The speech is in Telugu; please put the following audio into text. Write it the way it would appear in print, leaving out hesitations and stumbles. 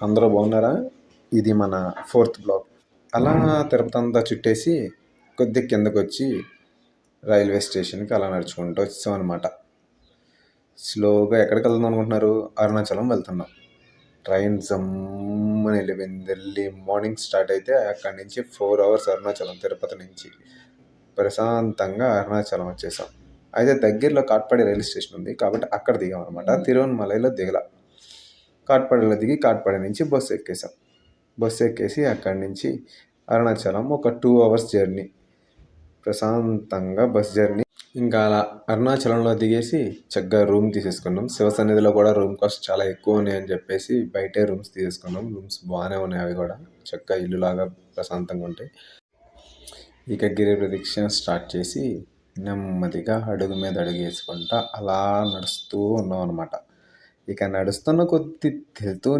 అందరూ బాగున్నారా? ఇది మన 4th బ్లాక్. అలా తిరుపతి అంతా చుట్టేసి కొద్దిగా కిందకొచ్చి రైల్వే స్టేషన్కి అలా నడుచుకుంటూ వచ్చాం అనమాట. స్లోగా ఎక్కడికి వెళ్దాం అనుకుంటున్నారు? అరుణాచలం వెళ్తున్నాం. ట్రైన్ జమ్మని వెళ్ళిపోయింది. ఎర్లీ మార్నింగ్ స్టార్ట్ అయితే అక్కడి నుంచి 4 అవర్స్ అరుణాచలం, తిరుపతి నుంచి ప్రశాంతంగా అరుణాచలం వచ్చేసాం. అయితే దగ్గరలో కాట్పాడి రైల్వే స్టేషన్ ఉంది కాబట్టి అక్కడ దిగాం అనమాట. తిరువన్మలైలో దిగల. కాట్పాడిలో దిగి కాట్పాడి నుంచి బస్సు ఎక్కేసాం. బస్సు ఎక్కేసి అక్కడి నుంచి అరుణాచలం ఒక 2 అవర్స్ జర్నీ, ప్రశాంతంగా బస్ జర్నీ. ఇంకా అలా అరుణాచలంలో దిగేసి చక్కగా రూమ్ తీసేసుకున్నాం. శివసన్నిధిలో కూడా రూమ్ కాస్ట్ చాలా ఎక్కువ ఉన్నాయని చెప్పేసి బయటే రూమ్స్ తీసేసుకున్నాం. రూమ్స్ బాగానే ఉన్నాయి, అవి కూడా చక్కగా ఇల్లులాగా ప్రశాంతంగా ఉంటాయి. ఇక గిరి ప్రదక్షిణ స్టార్ట్ చేసి నెమ్మదిగా అడుగు మీద అడుగు వేసుకుంటా అలా నడుస్తూ ఉన్నాం అనమాట. ఇక నడుస్తున్న కొద్ది తెలుతూనే